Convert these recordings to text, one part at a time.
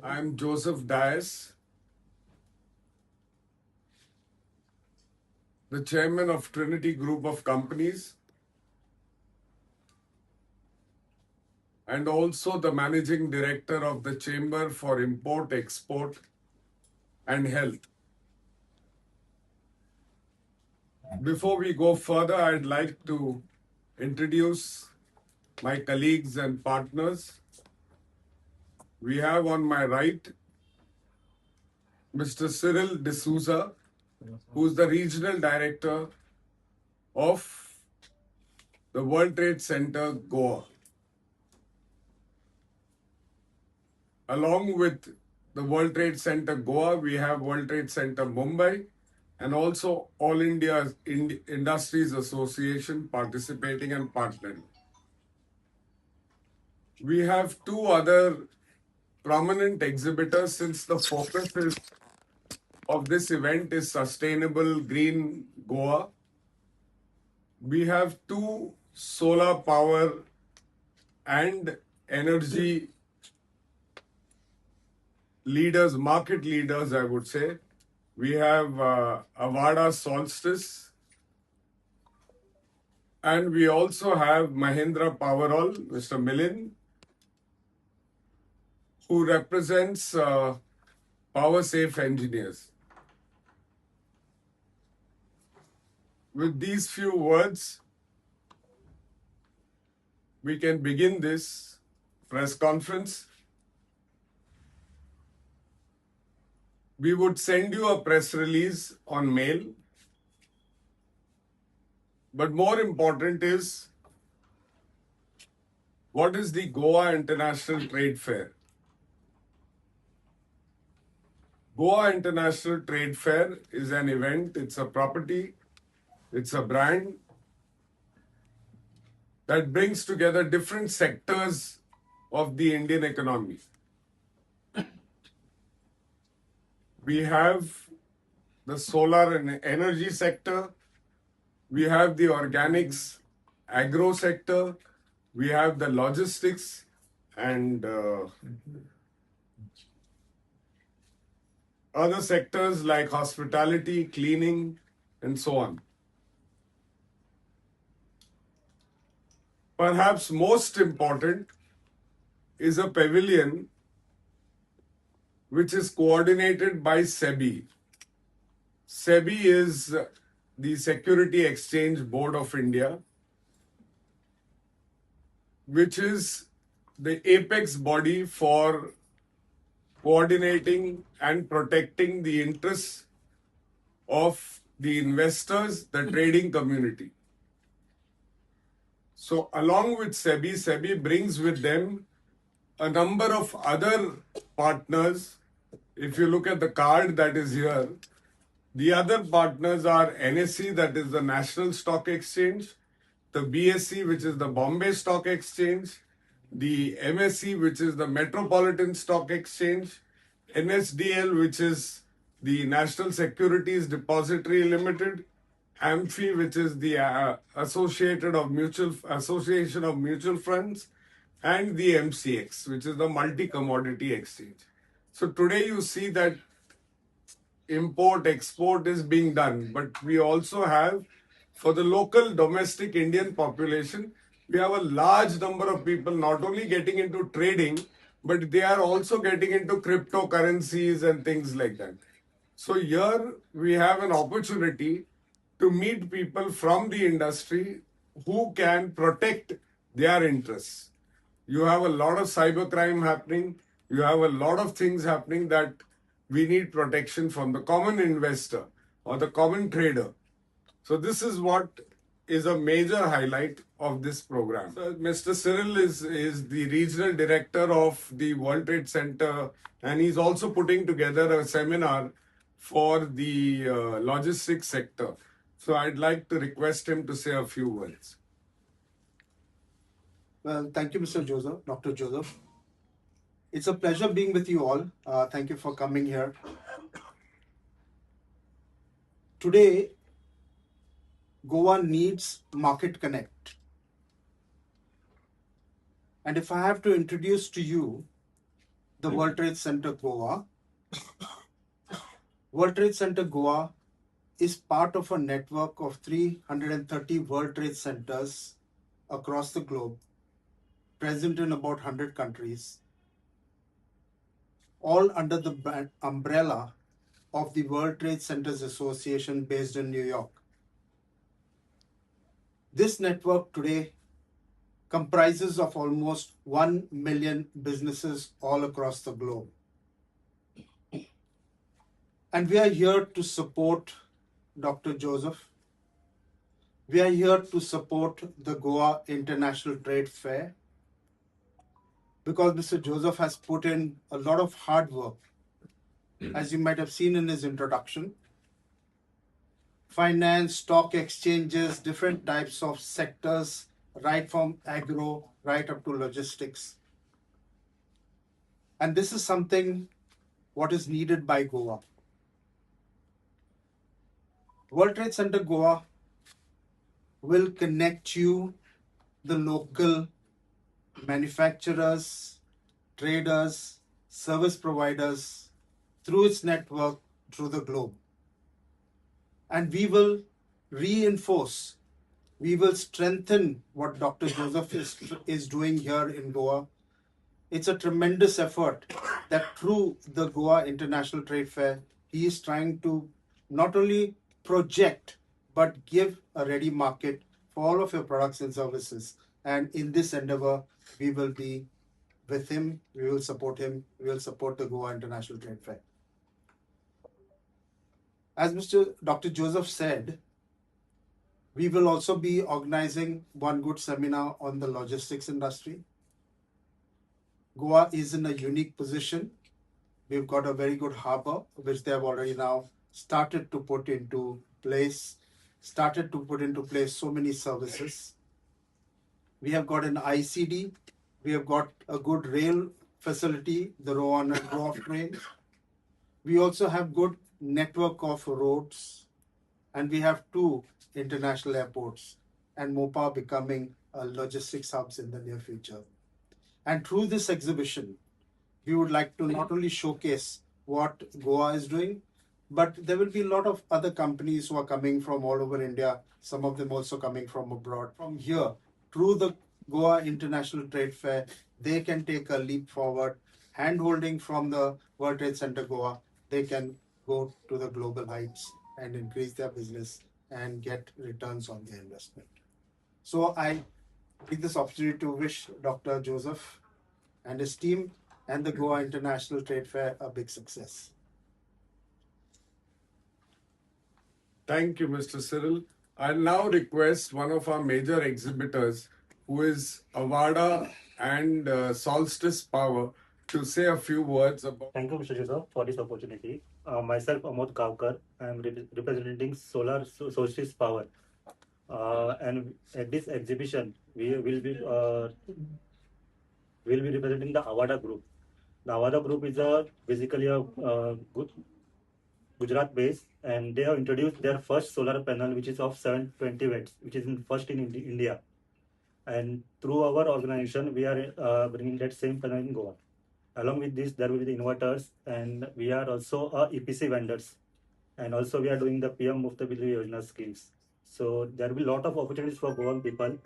I'm Joseph Dias, the chairman of Trinity Group of Companies and also the managing director of the Chamber for Import, Export and Health. Before we go further, I'd like to introduce my colleagues and partners. We have on my right Mr. Cyril D'Souza, who's the regional director of the World Trade Center Goa. Along with the World Trade Center Goa, we have World Trade Center Mumbai and also All India Industries Association participating and partnering. We have two other prominent exhibitors since the focus of this event is sustainable green Goa. We have two solar power and energy leaders, market leaders, I would say. We have Avada Solstice, and we also have Mahindra Powerol, Mr. Milind, who represents PowerSafe Engineers. With these few words, we can begin this press conference. We would send you a press release on mail. But more important is, what is the Goa International Trade Fair? Goa International Trade Fair is an event, it's a property, it's a brand that brings together different sectors of the Indian economy. We have the solar and energy sector, we have the organics agro sector, we have the logistics and other sectors like hospitality, cleaning, and so on. Perhaps most important is a pavilion which is coordinated by SEBI. SEBI is the Security Exchange Board of India, which is the apex body for coordinating and protecting the interests of the investors, the trading community. So along with SEBI, SEBI brings with them a number of other partners. If you look at the card that is here, the other partners are NSE, that is the National Stock Exchange, the BSE, which is the Bombay Stock Exchange, the MSE, which is the Metropolitan Stock Exchange, NSDL, which is the National Securities Depository Limited, AMFI, which is the Association of Mutual Funds, and the MCX, which is the Multi Commodity Exchange. So today you see that import, export is being done, but we also have, for the local domestic Indian population, we have a large number of people not only getting into trading, but they are also getting into cryptocurrencies and things like that. So here we have an opportunity to meet people from the industry who can protect their interests. You have a lot of cybercrime happening. You have a lot of things happening that we need protection from the common investor or the common trader. So this is what is a major highlight of this program. So Mr. Cyril is the regional director of the World Trade Center, and he's also putting together a seminar for the logistics sector. So I'd like to request him to say a few words. Well, thank you, Mr. Joseph, Dr. Joseph. It's a pleasure being with you all. Thank you for coming here. Today, Goa needs market connect. And if I have to introduce to you the World Trade Center Goa, World Trade Center Goa is part of a network of 330 World Trade Centers across the globe, present in about 100 countries, all under the umbrella of the World Trade Centers Association based in New York. This network today comprises of almost 1 million businesses all across the globe. And we are here to support Dr. Joseph. We are here to support the Goa International Trade Fair because Mr. Joseph has put in a lot of hard work, as you might have seen in his introduction. Finance, stock exchanges, different types of sectors, right from agro, right up to logistics. And this is something what is needed by Goa. World Trade Center Goa will connect you, the local manufacturers, traders, service providers through its network through the globe. And we will reinforce, we will strengthen what Dr. Joseph is doing here in Goa. It's a tremendous effort that through the Goa International Trade Fair, he is trying to not only project but give a ready market for all of your products and services. And in this endeavor, we will be with him, we will support him, we will support the Goa International Trade Fair. As Dr. Joseph said, we will also be organizing one good seminar on the logistics industry. Goa is in a unique position. We've got a very good harbor, which they have already now started to put into place so many services. We have got an ICD. We have got a good rail facility, the Rowan and Roff train. We also have good network of roads, and we have 2 international airports, and Mopa becoming logistics hubs in the near future. And through this exhibition, we would like to not only showcase what Goa is doing, but there will be a lot of other companies who are coming from all over India, some of them also coming from abroad. From here, through the Goa International Trade Fair, they can take a leap forward, hand-holding from the World Trade Center Goa, they can go to the global heights and increase their business and get returns on their investment. So I take this opportunity to wish Dr. Joseph and his team and the Goa International Trade Fair a big success. Thank you, Mr. Cyril. I'll now request one of our major exhibitors, who is Avada and Solstice Power, to say a few words about. Thank you, Mr. Joseph, for this opportunity. Myself, Amod Kavkar, I am representing Solar Solstice Power. And at this exhibition, we will be representing the Avada Group. The Avada Group is basically a Gujarat based, and they have introduced their first solar panel, which is of 720 watts, which is first in India. And through our organization, we are bringing that same panel in Goa. Along with this, there will be the inverters, and we are also EPC vendors, and also we are doing the PM Mufta Bijli Yojana schemes. So there will be a lot of opportunities for Goan people.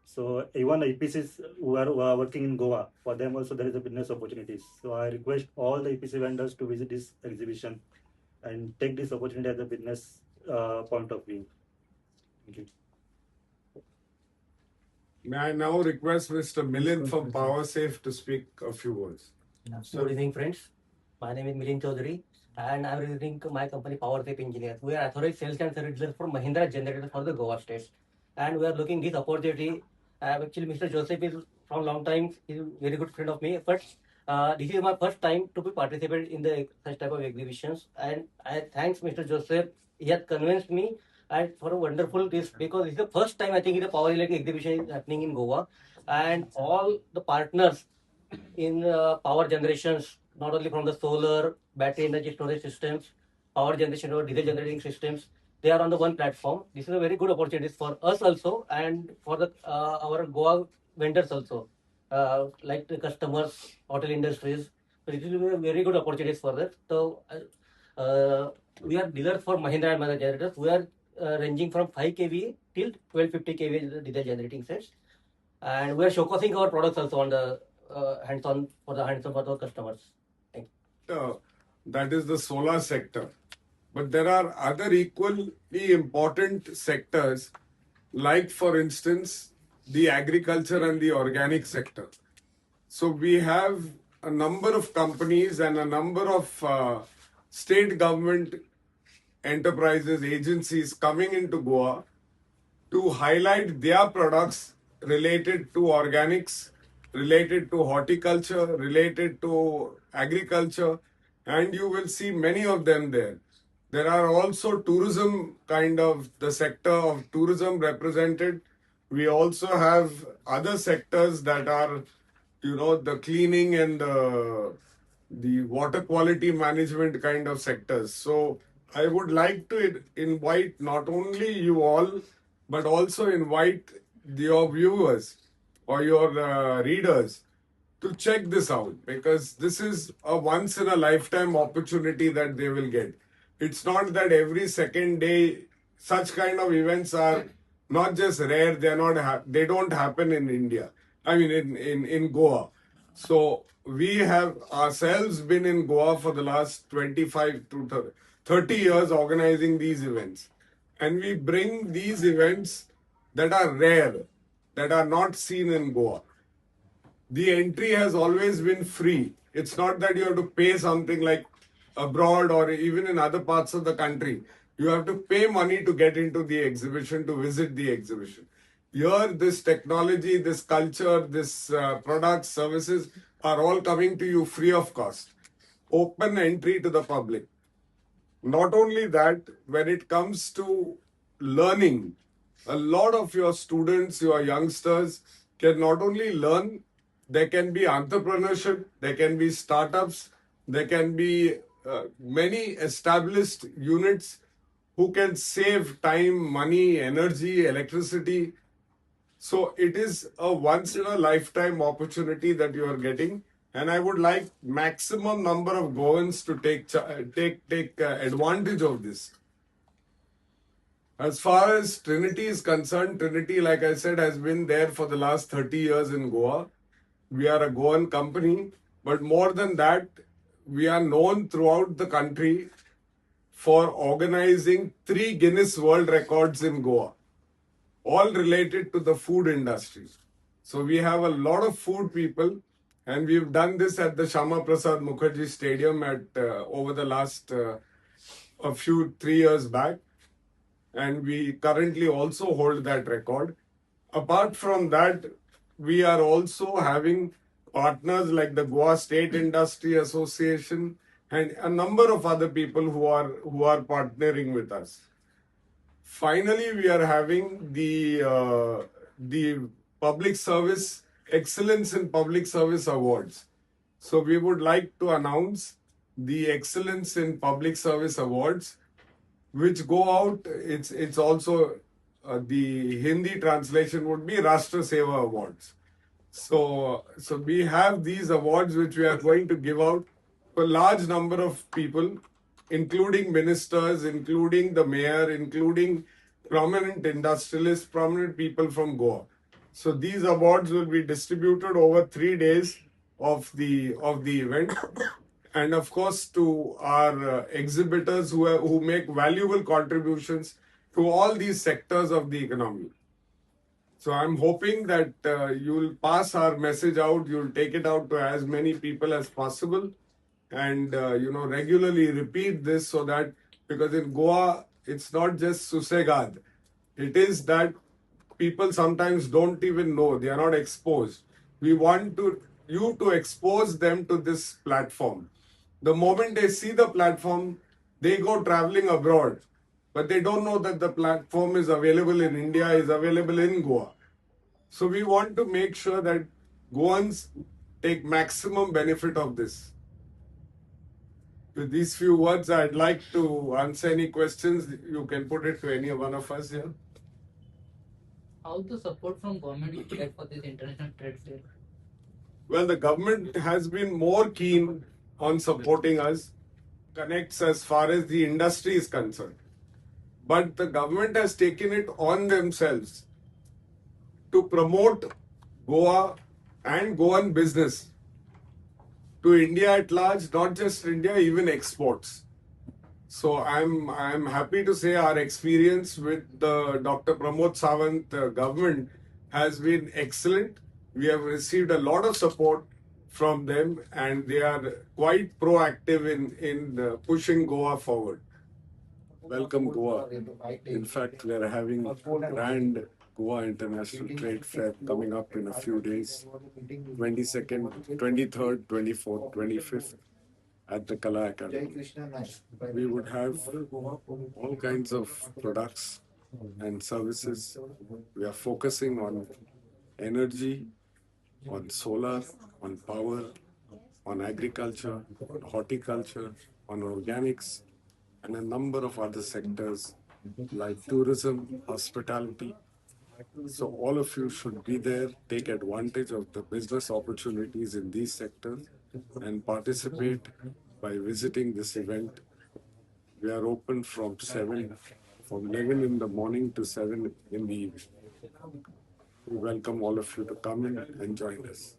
So even EPCs who are working in Goa, for them also there is a business opportunities. So I request all the EPC vendors to visit this exhibition and take this opportunity as a business point of view. Thank you. May I now request Mr. Milind from PowerSafe to speak a few words. Good evening, friends. My name is Milind Chaudhary, and I'm representing my company PowerSafe Engineers. We are authorized sales and service dealer for Mahindra Generators for the Goa state, and we are looking this opportunity. Actually, Mr. Joseph is from long time. He's a very good friend of me, but this is my first time to be participated in the such type of exhibitions, and I thanks Mr. Joseph. He has convinced me and for a wonderful this because it's the first time I think the power electric exhibition is happening in Goa, and all the partners in power generations, not only from the solar, battery energy storage systems, power generation or diesel generating systems, they are on the one platform. This is a very good opportunity for us also and for the our Goa vendors also. like the customers, hotel industries. So it will be a very good opportunities for that. So we are dealers for Mahindra and Mahindra generators. We are ranging from 5 kVA till 1250 kVA diesel generating sets, and we are showcasing our products also on the hands-on for the customers. Thank you. That is the solar sector. But there are other equally important sectors, like, for instance, the agriculture and the organic sector. So we have a number of companies and a number of state government enterprises, agencies coming into Goa to highlight their products related to organics, related to horticulture, related to agriculture, and you will see many of them there. There are also tourism, kind of the sector of tourism represented. We also have other sectors that are, the cleaning and the water quality management kind of sectors. So I would like to invite not only you all, but also invite your viewers or your readers to check this out, because this is a once in a lifetime opportunity that they will get. It's not that every second day such kind of events are not just rare, they're not they don't happen in India. I mean in Goa. So we have ourselves been in Goa for the last 25 to 30 years organizing these events. And we bring these events that are rare, that are not seen in Goa. The entry has always been free. It's not that you have to pay something like abroad or even in other parts of the country. You have to pay money to get into the exhibition, to visit the exhibition. Here, this technology, this culture, this products, services are all coming to you free of cost. Open entry to the public. Not only that, when it comes to learning, a lot of your students, your youngsters can not only learn, there can be entrepreneurship, there can be startups, there can be many established units who can save time, money, energy, electricity. So it is a once in a lifetime opportunity that you are getting, and I would like maximum number of Goans to take advantage of this. As far as Trinity is concerned, Trinity, like I said, has been there for the last 30 years in Goa. We are a Goan company, but more than that, we are known throughout the country for organizing 3 Guinness World Records in Goa, all related to the food industry. So we have a lot of food people, and we've done this at the Shama Prasad Mukherjee Stadium over the last 3 years back, and we currently also hold that record. Apart from that, we are also having partners like the Goa State Industry Association and a number of other people who are partnering with us. Finally, we are having the Public Service Excellence in Public Service Awards. So we would like to announce the Excellence in Public Service Awards, which go out. It's also the Hindi translation would be Rashtra Seva Awards. So we have these awards which we are going to give out to a large number of people, including ministers, including the mayor, including prominent industrialists, prominent people from Goa. So these awards will be distributed over 3 days of the event, and of course to our exhibitors who make valuable contributions to all these sectors of the economy. So I'm hoping that you'll pass our message out, you'll take it out to as many people as possible, and regularly repeat this, so that, because in Goa it's not just Susegad, it is that people sometimes don't even know, they are not exposed. We want you to expose them to this platform. The moment they see the platform, they go traveling abroad, but they don't know that the platform is available in India, is available in Goa. So we want to make sure that Goans take maximum benefit of this. With these few words, I'd like to answer any questions. You can put it to any one of us here. How the support from government you get for this international trade fair? Well, the government has been more keen on supporting us, connects as far as the industry is concerned. But the government has taken it on themselves to promote Goa and Goan business to India at large, not just India, even exports. So I'm happy to say our experience with the Dr. Pramod Sawant government has been excellent. We have received a lot of support from them, and they are quite proactive in pushing Goa forward. Welcome Goa. In fact, we are having grand Goa International Trade Fair coming up in a few days, 22nd, 23rd, 24th, 25th at the Kala Academy. We would have all kinds of products and services. We are focusing on energy, on solar, on power, on agriculture, on horticulture, on organics, and a number of other sectors like tourism, hospitality. So all of you should be there, take advantage of the business opportunities in these sectors and participate by visiting this event. We are open from 11 in the morning to 7 in the evening. We welcome all of you to come in and join us.